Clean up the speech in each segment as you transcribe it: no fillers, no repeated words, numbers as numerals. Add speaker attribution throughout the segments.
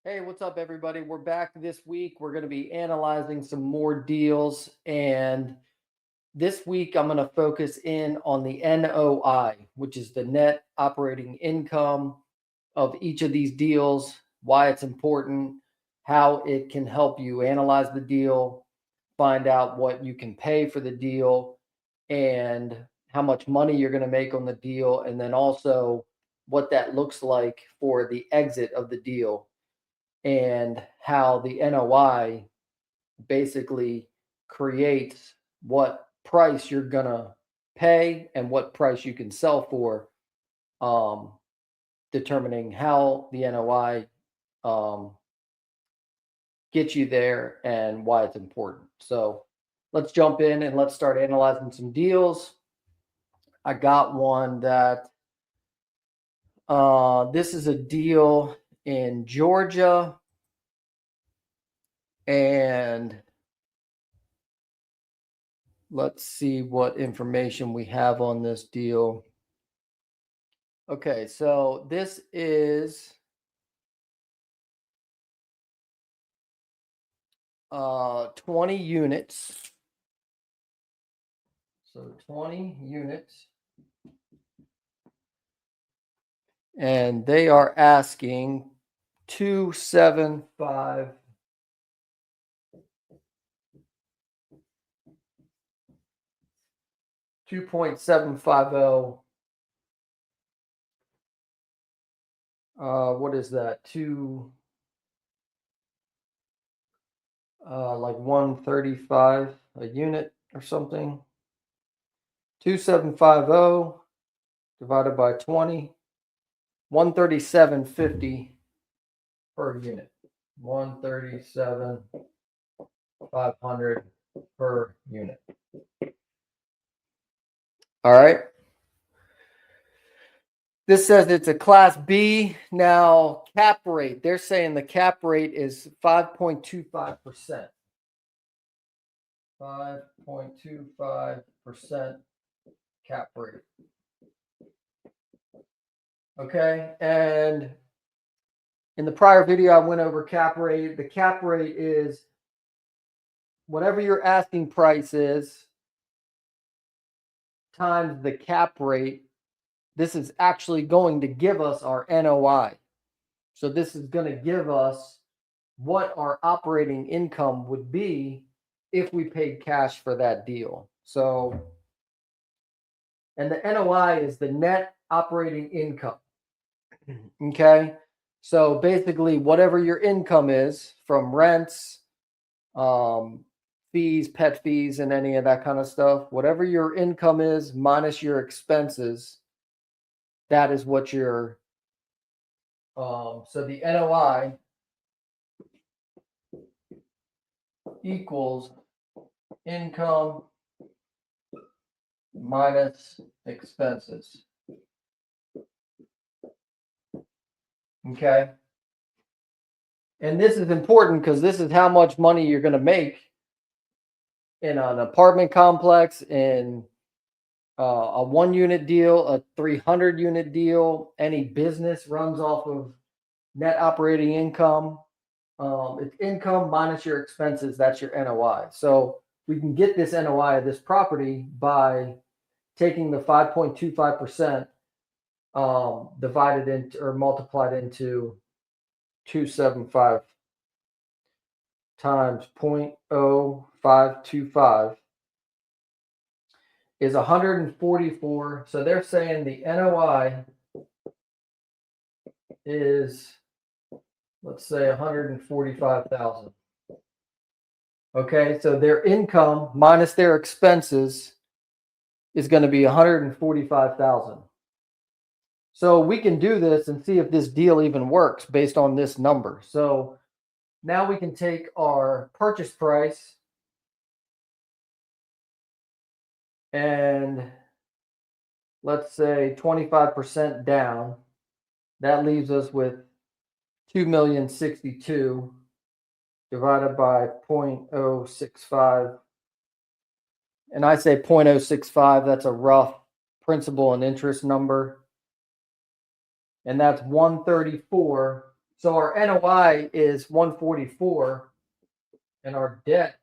Speaker 1: Hey, what's up, everybody? We're back this week. We're going to be analyzing some more deals. And this week, I'm going to focus in on the NOI, which is the net operating income of each of these deals, why it's important, how it can help you analyze the deal, find out what you can pay for the deal, and how much money you're going to make on the deal, and then also what that looks like for the exit of the deal and how the NOI basically creates what price you're gonna pay and what price you can sell for, um, determining how the NOI gets you there and why it's important. So let's jump in and let's start analyzing some deals. I got one that this is a deal in Georgia, and let's see what information we have on this deal. Okay, so this is 20 units. So 20 units. And they are asking 275 2.750. What is that? Like 135 a unit or something. 2750 divided by 20, 137.50 per unit. 137,500 per unit. All right. This says it's a class B. Now, cap rate, they're saying the cap rate is 5.25%. 5.25% cap rate. Okay. And in the prior video, I went over cap rate. The cap rate is whatever your asking price is times the cap rate. This is actually going to give us our NOI. So this is going to give us what our operating income would be if we paid cash for that deal. So, and the NOI is the net operating income. Okay. So basically, whatever your income is from rents, fees, pet fees, and any of that kind of stuff, whatever your income is minus your expenses, that is what your so the NOI equals income minus expenses. Okay. And this is important because this is how much money you're going to make in an apartment complex, in a 1-unit deal, a 300-unit deal. Any business runs off of net operating income. It's income minus your expenses. That's your NOI. So we can get this NOI of this property by taking the 5.25%, divided into or multiplied into 275 times 0.0525 is 144. So they're saying the NOI is, let's say, 145,000. Okay, so their income minus their expenses is going to be 145,000. So we can do this and see if this deal even works based on this number. So now we can take our purchase price and let's say 25% down. That leaves us with 2,062,000 divided by 0.065. And I say 0.065, that's a rough principal and interest number. And that's 134 So our NOI is 144 and our debt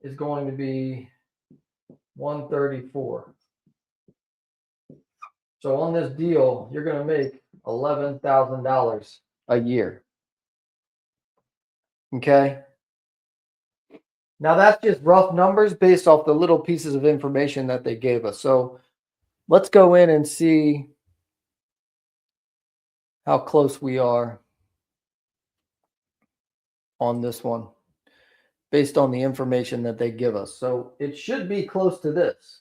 Speaker 1: is going to be 134. So on this deal, you're going to make $11,000 a year. Okay. Now that's just rough numbers based off the little pieces of information that they gave us. So let's go in and see how close we are on this one based on the information that they give us. So it should be close to this.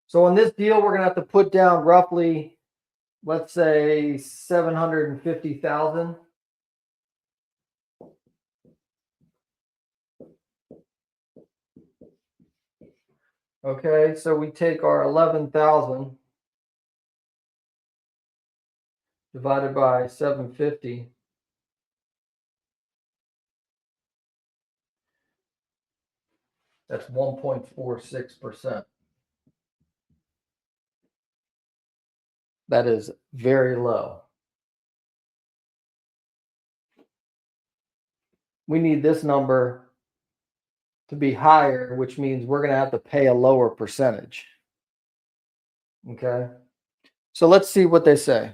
Speaker 1: So on this deal, we're going to have to put down roughly, let's say 750,000. Okay, so we take our 11,000 divided by 750. That's 1.46%. That is very low. We need this number to be higher, which means we're going to have to pay a lower percentage. Okay. So let's see what they say.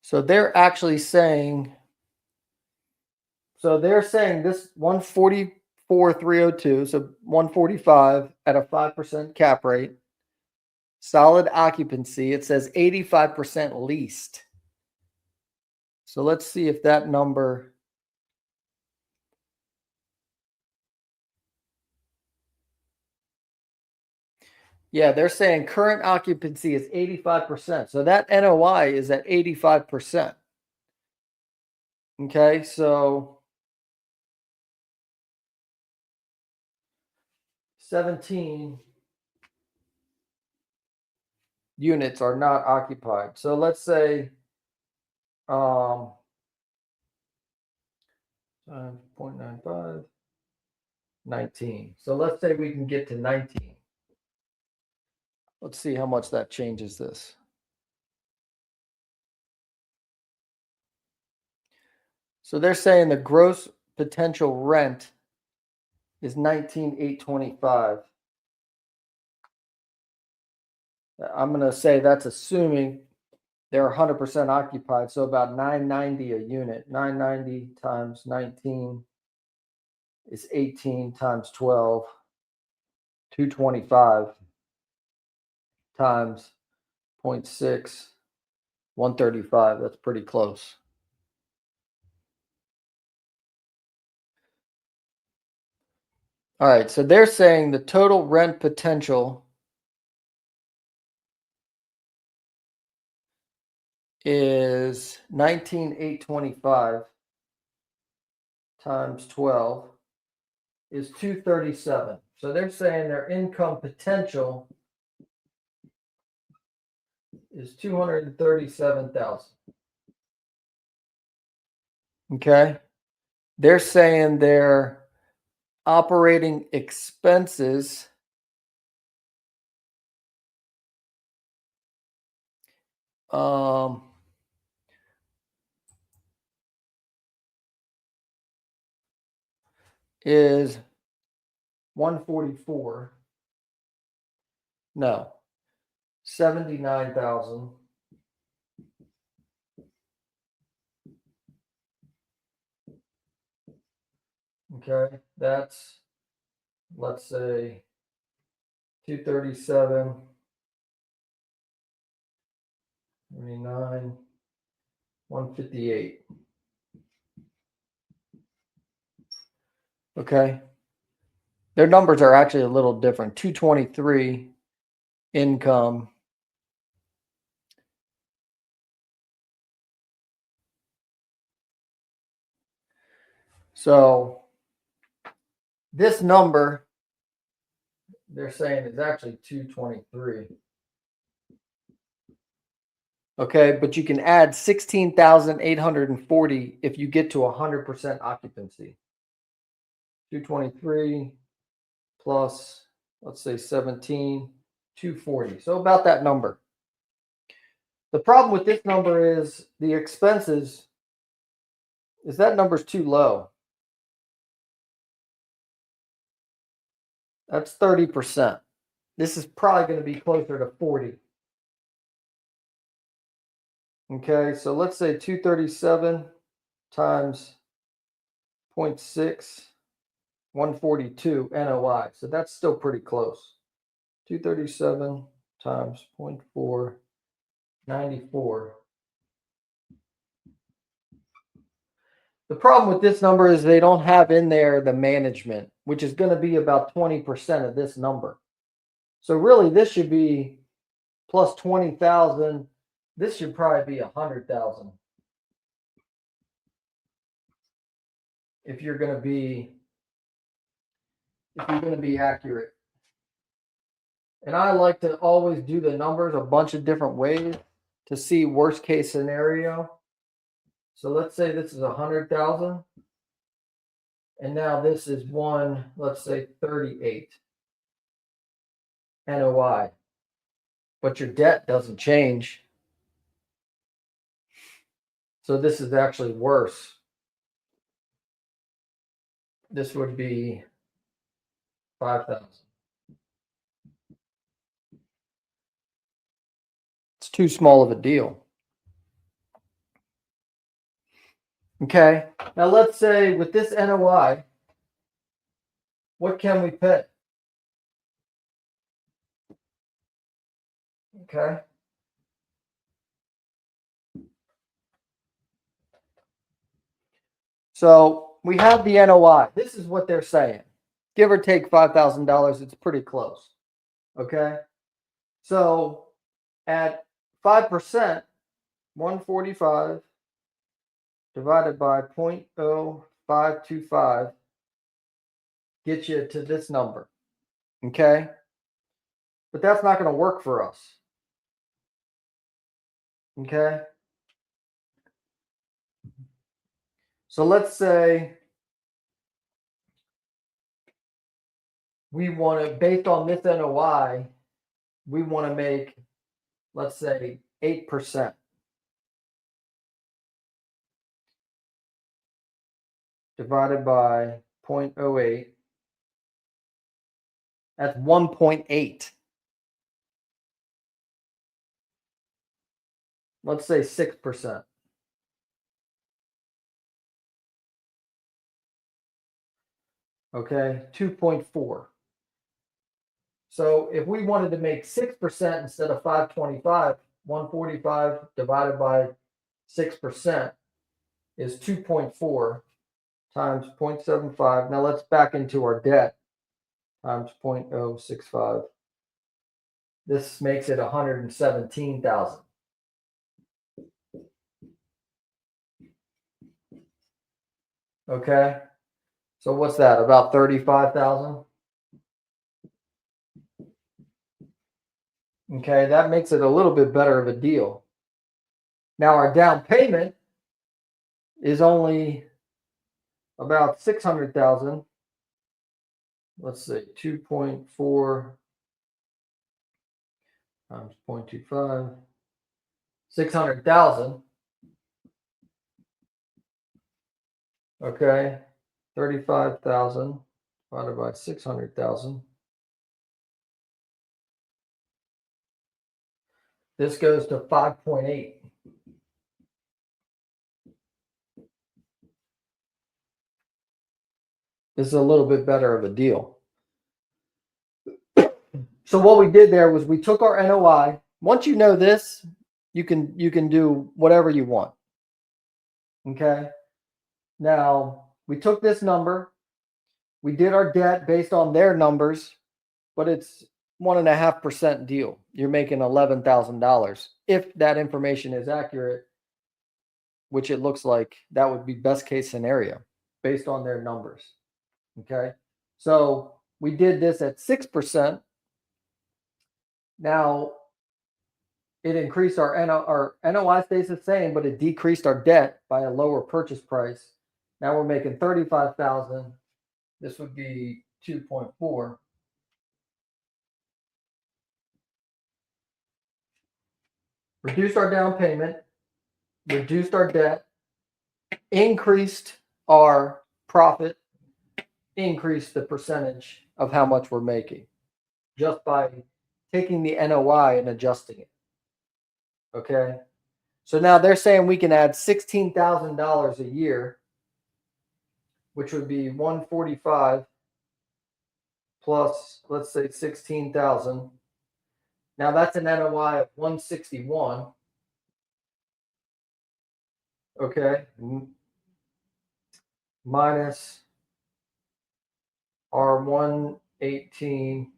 Speaker 1: So they're actually saying, this 144,302, so 145 at a 5% cap rate, solid occupancy. It says 85% leased. So let's see if that number. Yeah, they're saying current occupancy is 85%. So that NOI is at 85%. Okay, so 17 units are not occupied. So let's say 0.95, 19. So let's say we can get to 19. Let's see how much that changes this. So they're saying the gross potential rent is 19,825. I'm going to say that's assuming they're 100% occupied. So about 990 a unit. 990 times 19 is 18 times 12. 225 times 0.6, 135. That's pretty close. All right, so they're saying the total rent potential is 19,825 times 12 is 237. So they're saying their income potential is 237,000. Okay. They're saying their operating expenses is 144. No, 79,000. Okay, that's, let's say 237, 39, 158. Okay. Their numbers are actually a little different. 223 income. So this number they're saying is actually 223. Okay, but you can add 16,840 if you get to 100% occupancy. 223 plus, let's say 17, 240. So about that number. The problem with this number is the expenses is that number's too low. That's 30%. This is probably going to be closer to 40. Okay, so let's say 237 times 0.6, 142 NOI. So that's still pretty close. 237 times 0.4, 94. The problem with this number is they don't have in there the management, which is going to be about 20% of this number. So really this should be plus 20,000. This should probably be 100,000. If you're going to be accurate. And I like to always do the numbers a bunch of different ways to see worst case scenario. So let's say this is 100,000. And now this is let's say 38 NOI. But your debt doesn't change. So this is actually worse. This would be 5,000. It's too small of a deal. Okay, now let's say with this NOI, what can we pay? Okay. So we have the NOI. This is what they're saying. Give or take $5,000, it's pretty close. Okay. So at 5%, 145 divided by 0.0525 gets you to this number. Okay. But that's not going to work for us. Okay. So let's say we want to, based on this NOI, we want to make, let's say, 8%. Divided by 0.08. That's 1.8. Let's say 6%. Okay, 2.4. So if we wanted to make 6% instead of 525, 145 divided by 6% is 2.4 times 0.75. Now let's back into our debt times 0.065. This makes it 117,000. Okay. So what's that? About 35,000? Okay, that makes it a little bit better of a deal. Now our down payment is only about 600,000. Let's see, 2.4 times 0.25, 600,000. Okay, 35,000 divided by 600,000. This goes to 5.8. This is a little bit better of a deal. So what we did there was we took our NOI. Once you know this, you can do whatever you want. Okay. Now we took this number. We did our debt based on their numbers, but it's 1.5% deal. You're making $11,000 if that information is accurate, which it looks like that would be best case scenario based on their numbers. Okay. So we did this at 6%. Now, it increased our NOI stays the same, but it decreased our debt by a lower purchase price. Now we're making 35,000. This would be 2.4. Reduced our down payment, reduced our debt, increased our profit, increased the percentage of how much we're making just by taking the NOI and adjusting it. Okay. So now they're saying we can add $16,000 a year, which would be 145 plus, let's say, 16,000. Now that's an NOI of 161. Okay. Minus our 118.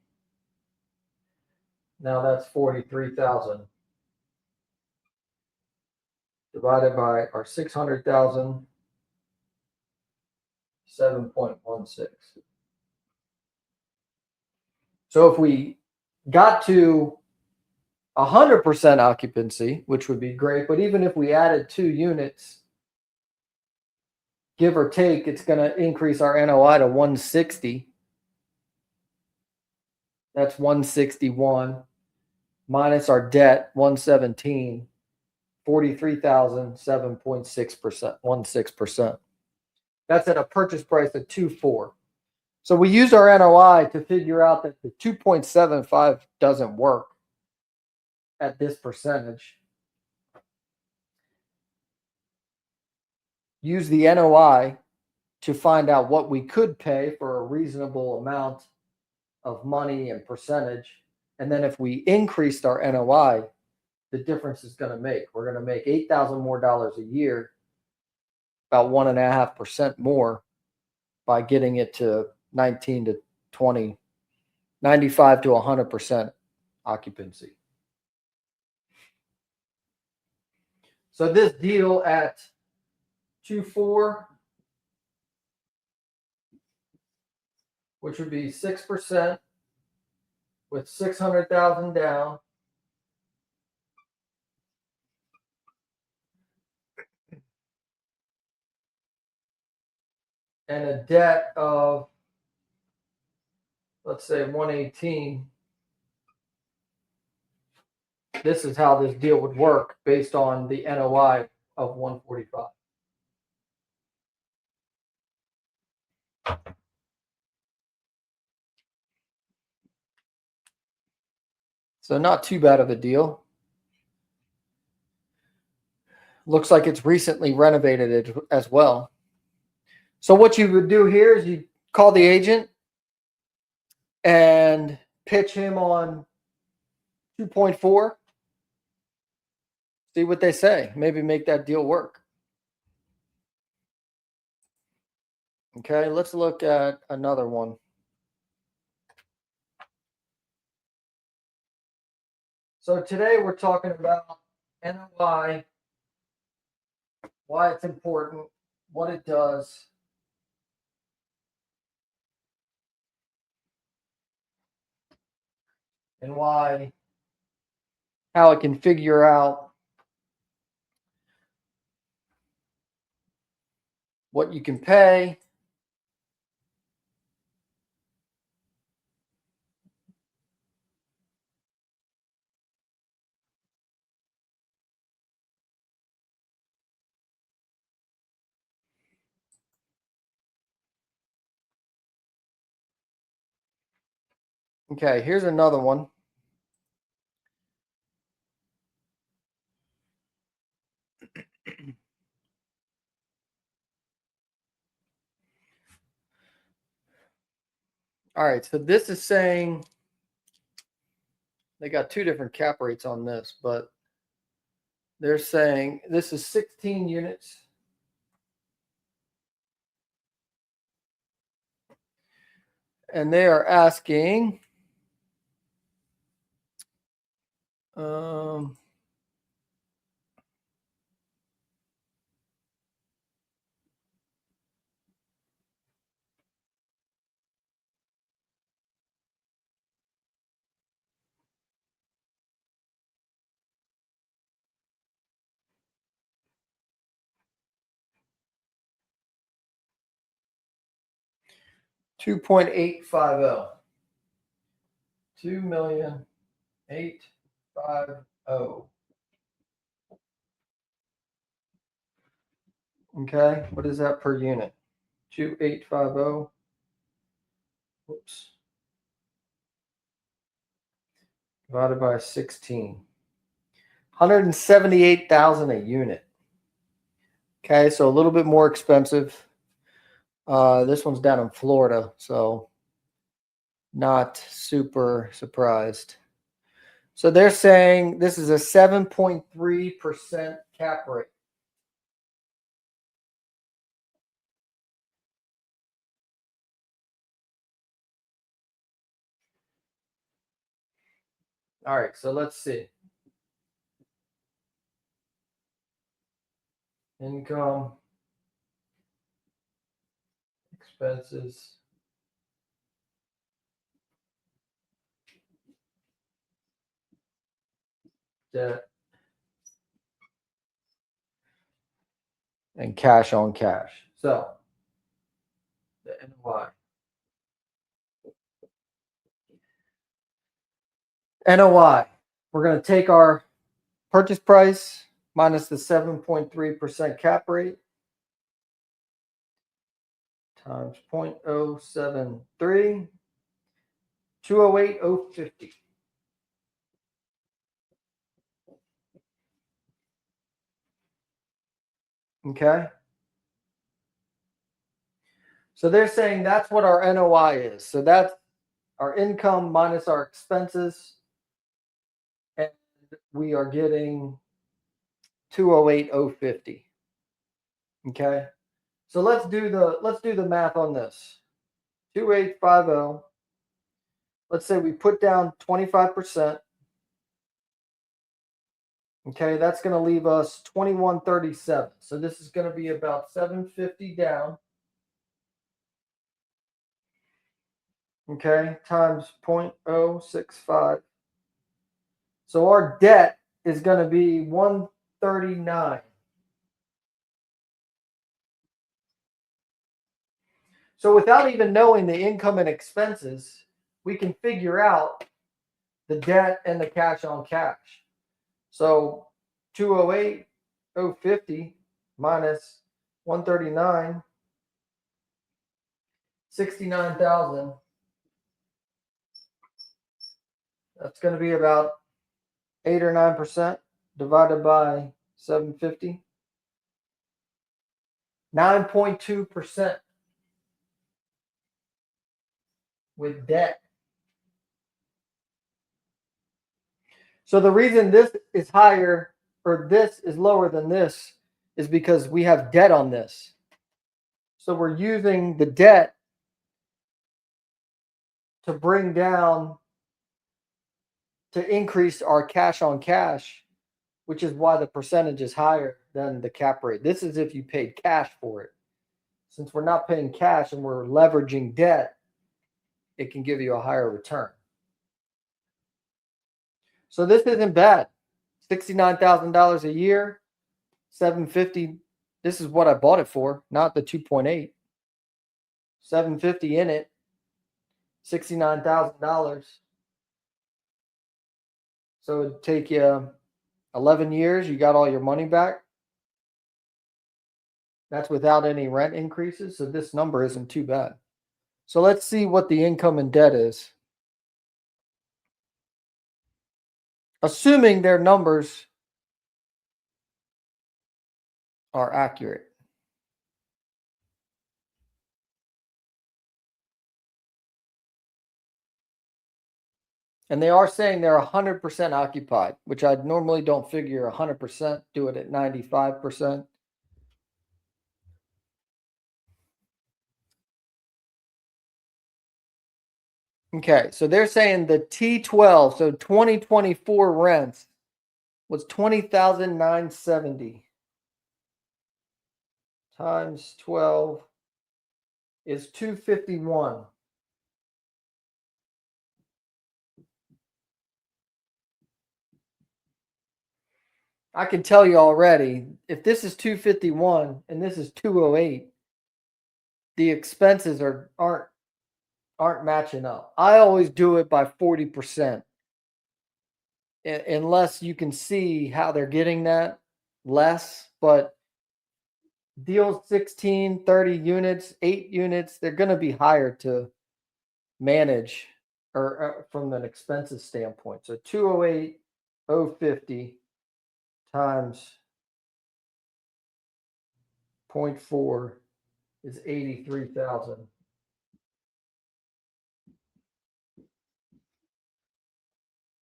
Speaker 1: Now that's 43,000. Divided by our 600,000, 7.16. So if we got to 100% occupancy, which would be great, but even if we added 2 units, give or take, it's going to increase our NOI to 160. That's 161 minus our debt, 117, 43,000, 7.6%, 16%. That's at a purchase price of 2.4. So we used our NOI to figure out that the 2.75 doesn't work at this percentage. Use the NOI to find out what we could pay for a reasonable amount of money and percentage. And then if we increased our NOI, the difference is going to make. We're going to make $8,000 more a year, about 1.5% more by getting it to 19 to 20, 95 to 100% occupancy. So this deal at 2.4, which would be 6% with 600,000 down, and a debt of, let's say, 118. This is how this deal would work based on the NOI of 145. So not too bad of a deal. Looks like it's recently renovated as well. So what you would do here is you call the agent and pitch him on 2.4. See what they say. Maybe make that deal work. Okay, let's look at another one. So today we're talking about NOI, why it's important, what it does, and how it can figure out what you can pay. Okay, here's another one. All right, so this is saying they got 2 different cap rates on this, but they're saying this is 16 units. And they are asking 2.850. 2,850,000. Okay, what is that per unit? 2,850. Whoops. Divided by 16. 178,000 a unit. Okay, so a little bit more expensive. This one's down in Florida, so not super surprised. So they're saying this is a 7.3% cap rate. All right, so let's see. Income, expenses, debt, and cash on cash. So the NOI. NOI. We're going to take our purchase price minus the 7.3% cap rate times 0.073, 208,050. Okay. So they're saying that's what our NOI is. So that's our income minus our expenses. And we are getting 208,050. Okay. So let's do the math on this. 2,850. Let's say we put down 25%. Okay, that's going to leave us 2137. So this is going to be about 750 down. Okay, times 0.065. So our debt is going to be 139. So without even knowing the income and expenses, we can figure out the debt and the cash on cash. So 208,050 minus 139, 69,000. That's going to be about 8 or 9% divided by 750. 9.2% with debt. So the reason this is higher or this is lower than this is because we have debt on this. So we're using the debt to bring down, to increase our cash on cash, which is why the percentage is higher than the cap rate. This is if you paid cash for it. Since we're not paying cash and we're leveraging debt, it can give you a higher return. So this isn't bad. $69,000 a year, 750. This is what I bought it for, not the 2.8. 750 in it, $69,000. So it'd take you 11 years. You got all your money back. That's without any rent increases. So this number isn't too bad. So let's see what the income and debt is. Assuming their numbers are accurate. And they are saying they're 100% occupied, which I normally don't figure 100%, do it at 95%. Okay, so they're saying the T12, so 2024 rents was 20,970 times 12 is 251. I can tell you already, if this is 251 and this is 208, the expenses aren't aren't matching up. I always do it by 40%. Unless you can see how they're getting that less, but deals 16, 30 units, 8 units, they're going to be higher to manage or from an expenses standpoint. So 208, 050 times 0.4 is 83,000.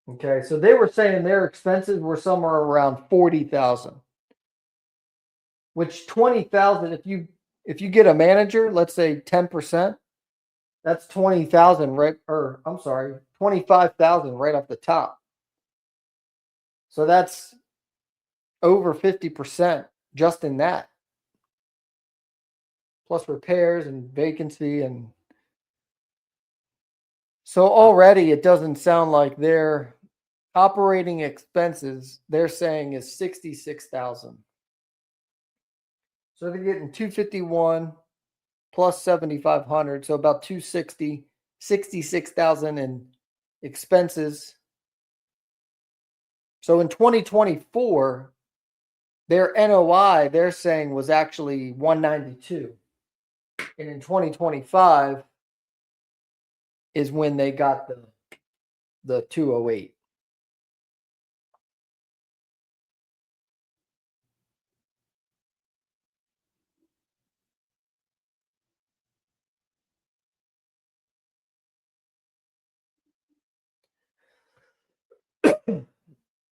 Speaker 1: Okay, so they were saying their expenses were somewhere around 40,000. Which 20,000, if you get a manager, let's say 10%, that's 20,000 right, or I'm sorry, 25,000 right off the top. So that's over 50% just in that. Plus repairs and vacancy, and so already it doesn't sound like their operating expenses they're saying is 66,000. So they're getting 251 plus 7,500, so about 260, 66,000 in expenses. So in 2024, their NOI they're saying was actually 192. And in 2025 is when they got the 208.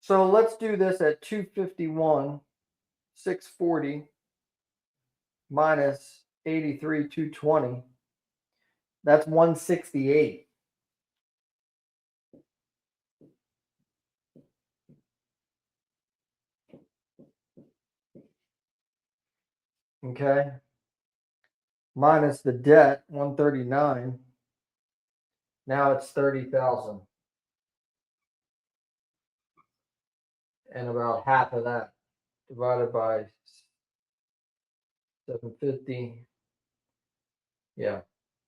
Speaker 1: So let's do this at 251, 640 minus 83, 220. That's 168. Okay. Minus the debt, 139. Now it's 30,000. And about half of that divided by 750. Yeah,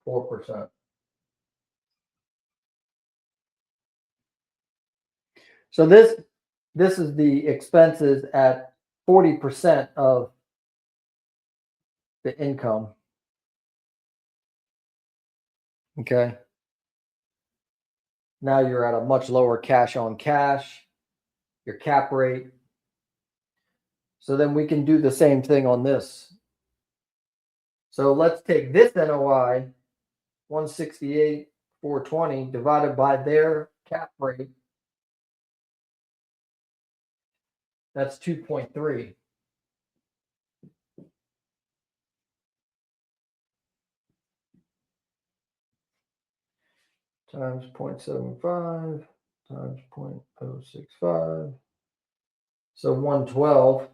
Speaker 1: 4%. So this is the expenses at 40% of the income. Okay. Now you're at a much lower cash on cash, your cap rate. So then we can do the same thing on this. So let's take this NOI, 168, 420 divided by their cap rate. That's 2.3. Times 0.75 times 0.065. So 112.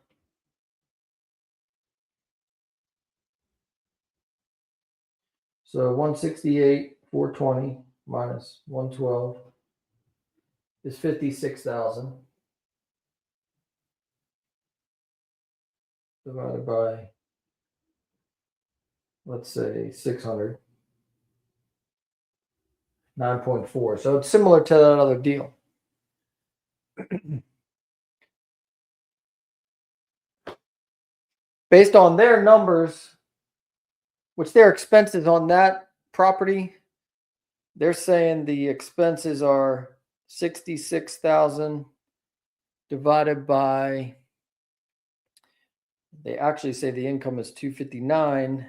Speaker 1: So 168, 420 minus 112 is 56,000 divided by, let's say, 600. 9.4. So it's similar to that other deal. Based on their numbers, which their expenses on that property, they're saying the expenses are 66,000 divided by, they actually say the income is 259,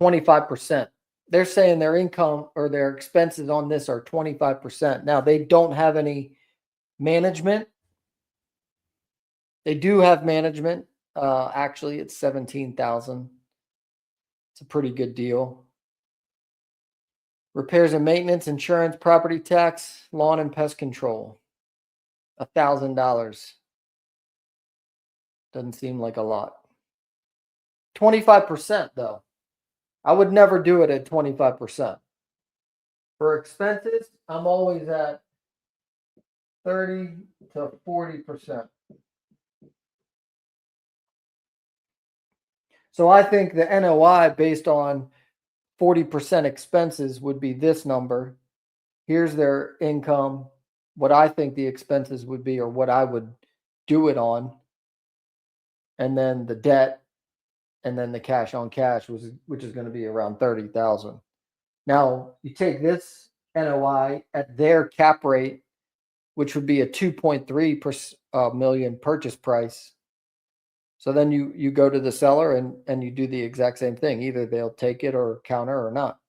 Speaker 1: 25%. They're saying their income or their expenses on this are 25%. Now they don't have any management. They do have management. Actually, it's 17,000. It's a pretty good deal. Repairs and maintenance, insurance, property tax, lawn and pest control. $1,000. Doesn't seem like a lot. 25% though. I would never do it at 25%. For expenses, I'm always at 30 to 40%. So I think the NOI based on 40% expenses would be this number. Here's their income, what I think the expenses would be, or what I would do it on, and then the debt, and then the cash on cash, which is going to be around 30,000. Now you take this NOI at their cap rate, which would be a 2.3 million purchase price. So then you go to the seller and you do the exact same thing. Either they'll take it or counter or not.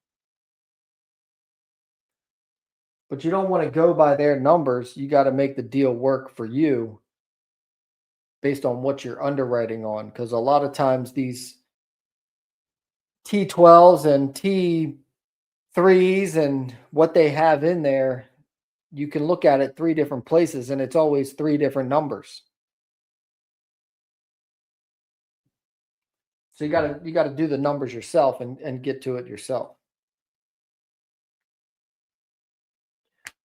Speaker 1: But you don't want to go by their numbers. You got to make the deal work for you based on what you're underwriting on. Because a lot of times these T12s and T3s and what they have in there, you can look at it 3 different places and it's always 3 different numbers. So you got to do the numbers yourself and get to it yourself.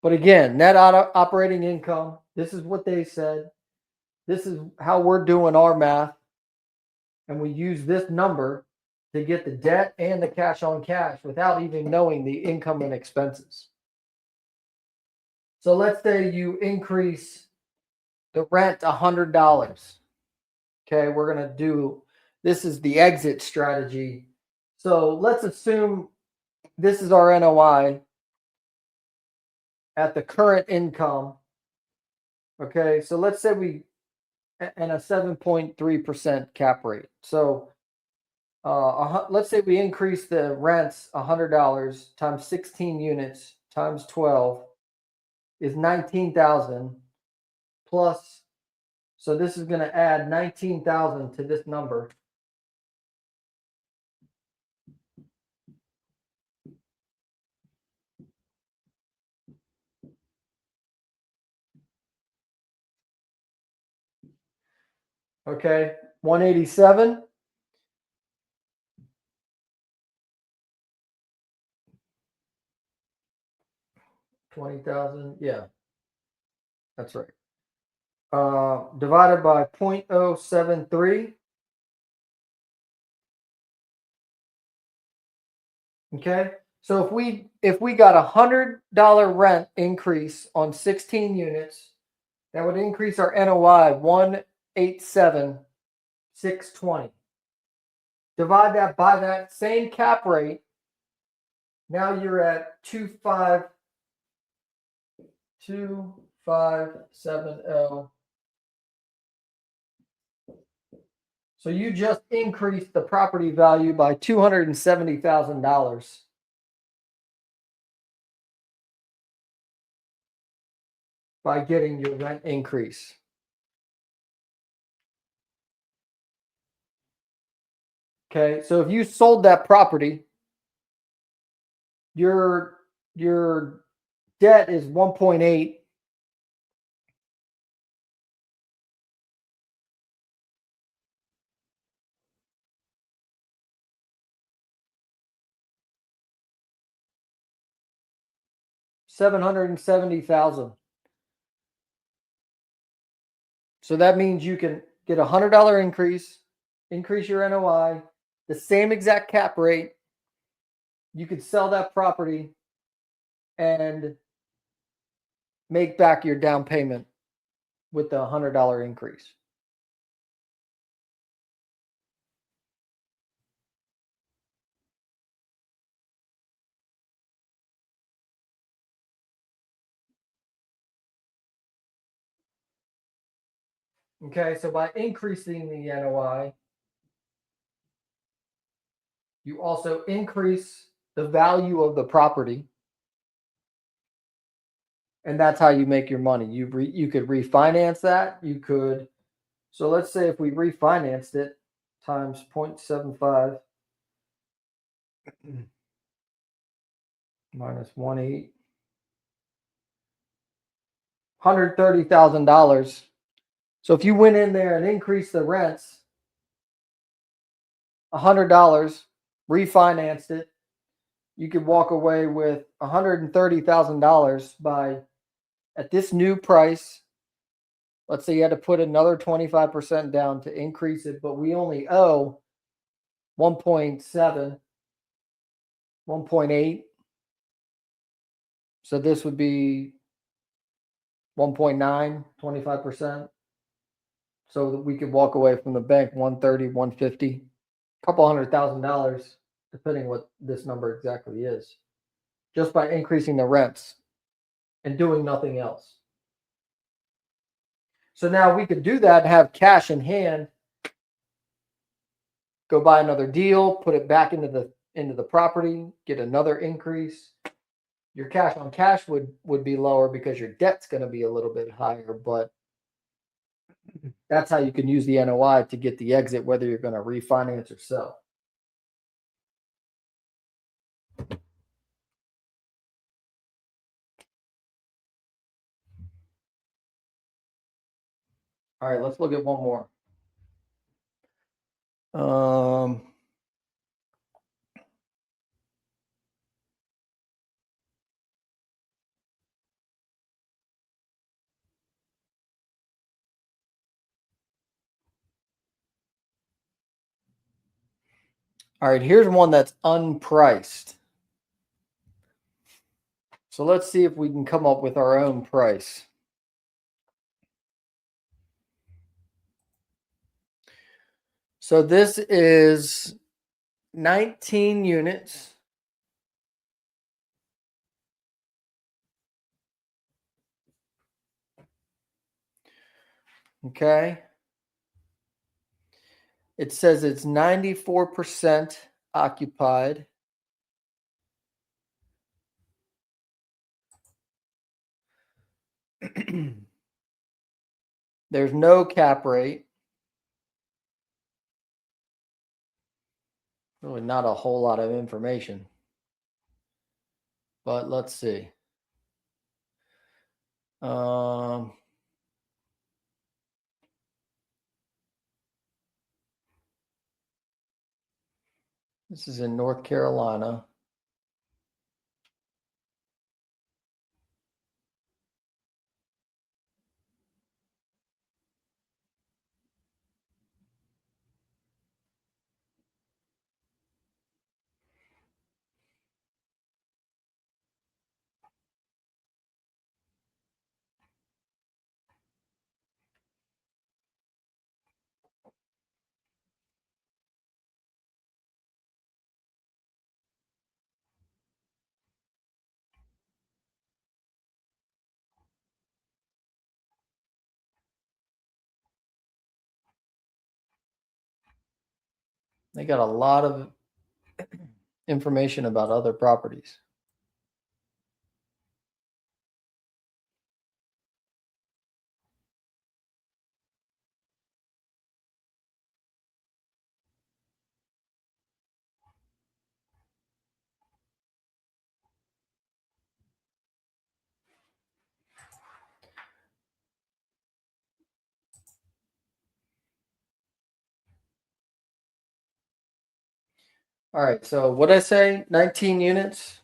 Speaker 1: But again, net operating income, this is what they said. This is how we're doing our math. And we use this number to get the debt and the cash on cash without even knowing the income and expenses. So let's say you increase the rent $100. Okay, we're going to do, this is the exit strategy. So let's assume this is our NOI at the current income. Okay, so let's say we, and a 7.3% cap rate. So let's say we increase the rents $100 times 16 units times 12 is 19,000 plus. So this is going to add 19,000 to this number. Okay, 187. $20,000. Yeah, that's right. Divided by 0.073. Okay, so if we got $100 rent increase on 16 units, that would increase our NOI 187,620. Divide that by that same cap rate. Now you're at 2570. So you just increased the property value by $270,000 by getting your rent increase. Okay, so if you sold that property, your debt is 1.8. $770,000. So that means you can get $100 increase your NOI, the same exact cap rate. You could sell that property and make back your down payment with the $100 increase. Okay, so by increasing the NOI, you also increase the value of the property. And that's how you make your money. You could refinance that. You could, so let's say if we refinanced it times 0.75 minus 1.8, $130,000. So if you went in there and increased the rents $100, refinanced it, you could walk away with $130,000 by, at this new price. Let's say you had to put another 25% down to increase it, but we only owe 1.7. 1.8. So this would be 1.9, 25%. So that we could walk away from the bank 130, 150, a couple $100,000, depending what this number exactly is, just by increasing the rents and doing nothing else. So now we could do that, have cash in hand, go buy another deal, put it back into the property, get another increase. Your cash on cash would be lower because your debt's going to be a little bit higher, but that's how you can use the NOI to get the exit, whether you're going to refinance or sell. All right, let's look at one more. All right, here's one that's unpriced. So let's see if we can come up with our own price. So this is 19 units. Okay. It says it's 94% occupied. There's no cap rate. Really not a whole lot of information. But let's see. This is in North Carolina. They got a lot of information about other properties. All right, so what did I say? 19 units?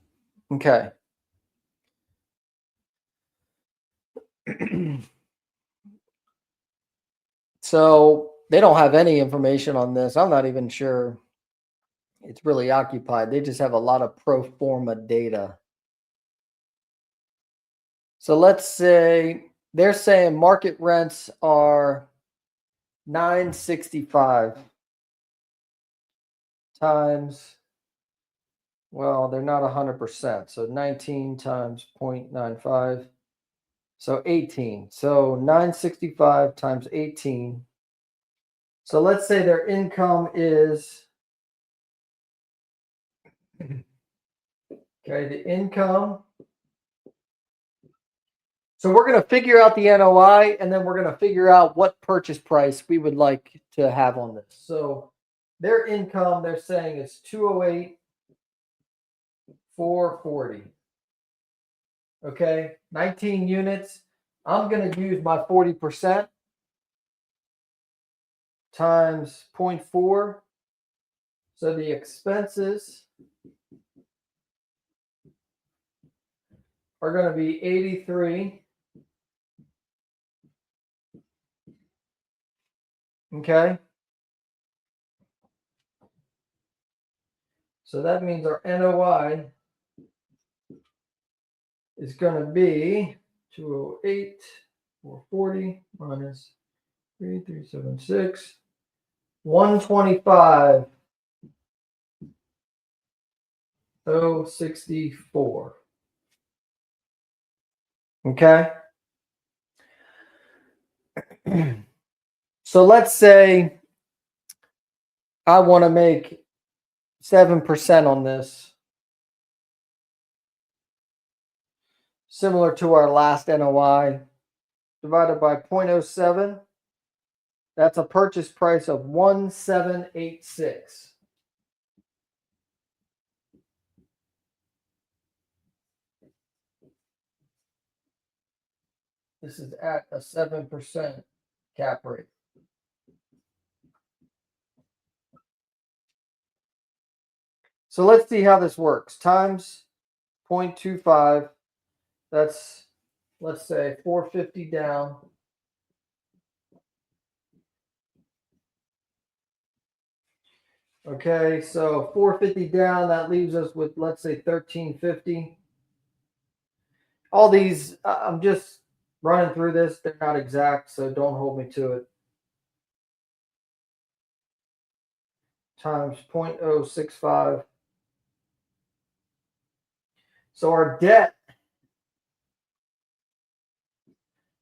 Speaker 1: Okay. So they don't have any information on this. I'm not even sure it's really occupied. They just have a lot of pro forma data. So let's say they're saying market rents are $965 times, well, they're not 100%. So 19 times 0.95. So 18. So 965 times 18. So let's say their income is, okay, the income. So we're going to figure out the NOI, and then we're going to figure out what purchase price we would like to have on this. So their income, they're saying is 208, 440. Okay, 19 units. I'm going to use my 40% times 0.4. So the expenses are going to be 83. Okay. So that means our NOI is going to be 208, 440 minus 3376, 125, 064. Okay. So let's say I want to make 7% on this, similar to our last NOI, divided by 0.07. That's a purchase price of 1786. This is at a 7% cap rate. So let's see how this works. Times 0.25. That's, let's say, 450 down. Okay, so 450 down, that leaves us with, let's say, 1350. All these, I'm just running through this. They're not exact, so don't hold me to it. Times 0.065. So our debt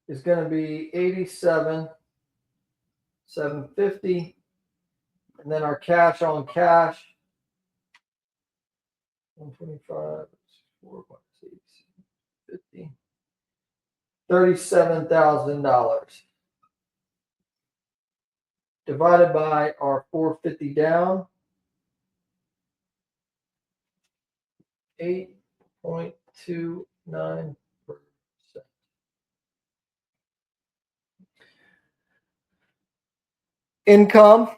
Speaker 1: is going to be 87,750, and then our cash on cash 125, 4,50, $37,000 divided by our 450 down, 8.29%. Income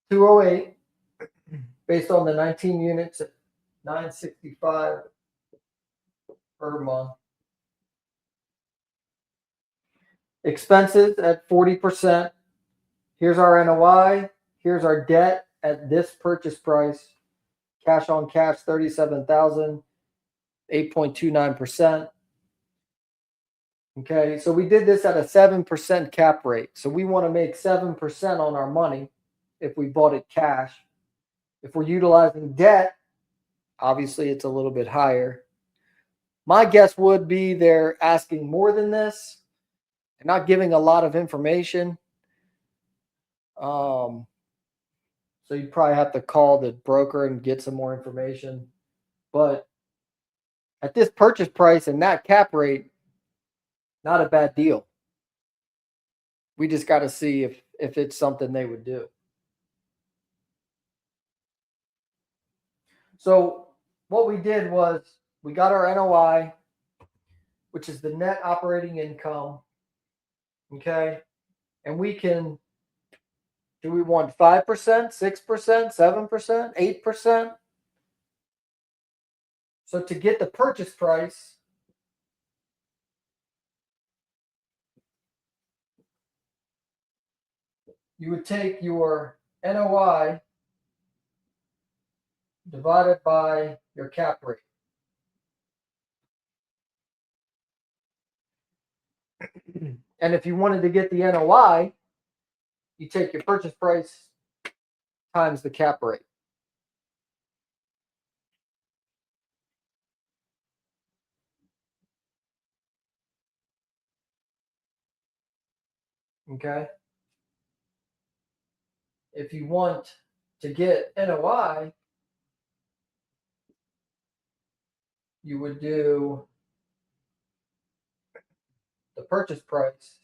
Speaker 1: 208, based on the 19 units at 965 per month. Expenses at 40%. Here's our NOI. Here's our debt at this purchase price. Cash on cash, 37,000, 8.29%. Okay, so we did this at a 7% cap rate. So we want to make 7% on our money if we bought it cash. If we're utilizing debt, obviously it's a little bit higher. My guess would be they're asking more than this. They're not giving a lot of information. So you probably have to call the broker and get some more information. But at this purchase price and that cap rate, not a bad deal. We just got to see if it's something they would do. So what we did was we got our NOI, which is the net operating income. Okay. And we can, do we want 5%, 6%, 7%, 8%? So to get the purchase price, you would take your NOI divided by your cap rate. And if you wanted to get the NOI, you take your purchase price times the cap rate. Okay. If you want to get NOI, you would do the purchase price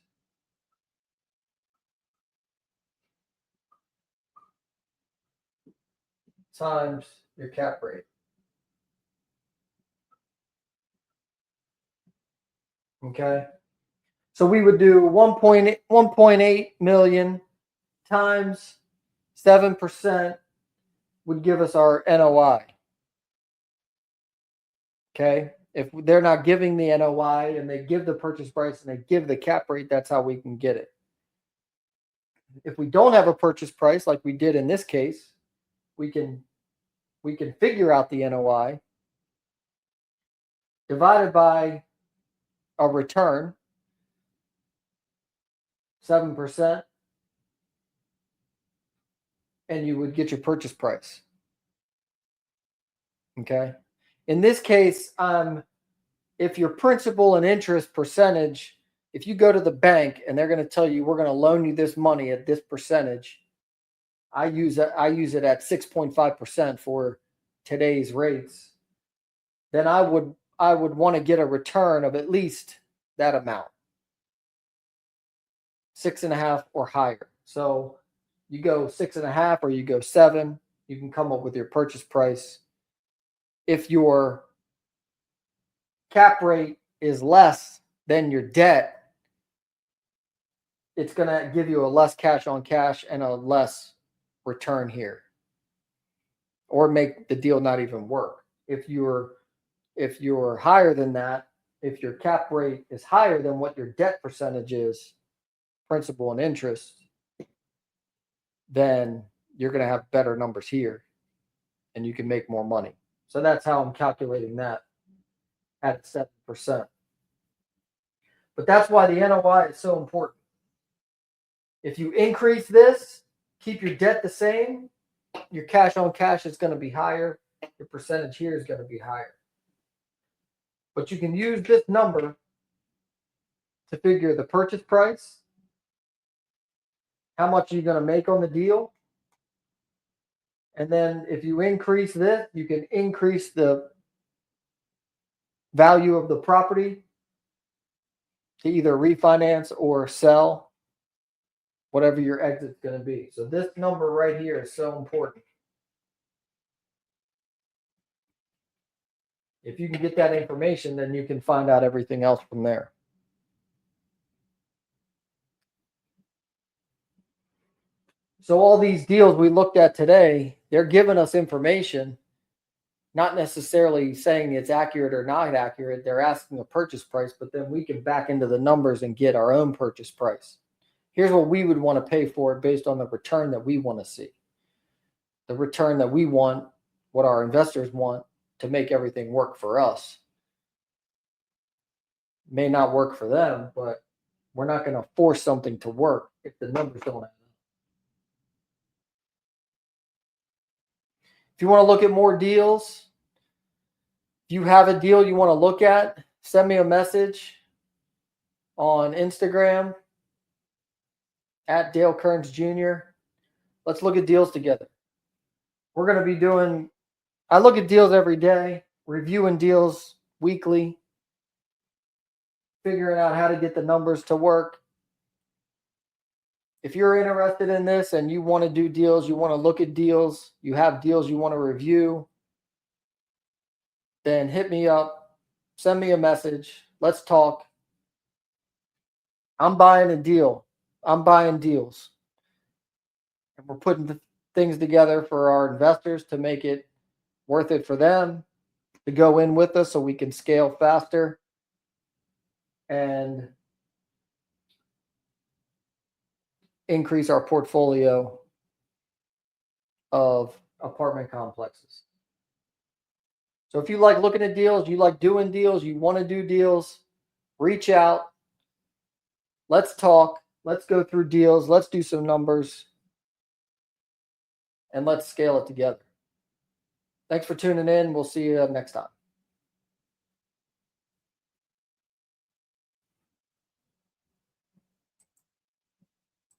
Speaker 1: times your cap rate. Okay. So we would do 1.8 million times 7% would give us our NOI. Okay. If they're not giving the NOI and they give the purchase price and they give the cap rate, that's how we can get it. If we don't have a purchase price like we did in this case, we can figure out the NOI divided by a return, 7%, and you would get your purchase price. Okay. In this case, if your principal and interest percentage, if you go to the bank and they're going to tell you we're going to loan you this money at this percentage, I use it at 6.5% for today's rates, then I would want to get a return of at least that amount, 6.5 or higher. So you go 6.5 or you go 7, you can come up with your purchase price. If your cap rate is less than your debt, it's going to give you a less cash on cash and a less return here, or make the deal not even work. If you're higher than that, if your cap rate is higher than what your debt percentage is, principal and interest, then you're going to have better numbers here and you can make more money. So that's how I'm calculating that at 7%. But that's why the NOI is so important. If you increase this, keep your debt the same, your cash on cash is going to be higher. Your percentage here is going to be higher. But you can use this number to figure the purchase price, how much you're going to make on the deal. And then if you increase this, you can increase the value of the property to either refinance or sell, whatever your exit's going to be. So this number right here is so important. If you can get that information, then you can find out everything else from there. So all these deals we looked at today, they're giving us information, not necessarily saying it's accurate or not accurate. They're asking a purchase price, but then we can back into the numbers and get our own purchase price. Here's what we would want to pay for it based on the return that we want to see. The return that we want, what our investors want to make everything work for us. May not work for them, but we're not going to force something to work if the numbers don't add up. If you want to look at more deals, if you have a deal you want to look at, send me a message on Instagram at Dale Kerns Jr. Let's look at deals together. We're going to be doing, I look at deals every day, reviewing deals weekly, figuring out how to get the numbers to work. If you're interested in this and you want to do deals, you want to look at deals, you have deals you want to review, then hit me up, send me a message, let's talk. I'm buying a deal. I'm buying deals. And we're putting things together for our investors to make it worth it for them to go in with us so we can scale faster and increase our portfolio of apartment complexes. So if you like looking at deals, you like doing deals, you want to do deals, reach out. Let's talk. Let's go through deals. Let's do some numbers. And let's scale it together. Thanks for tuning in. We'll see you next time.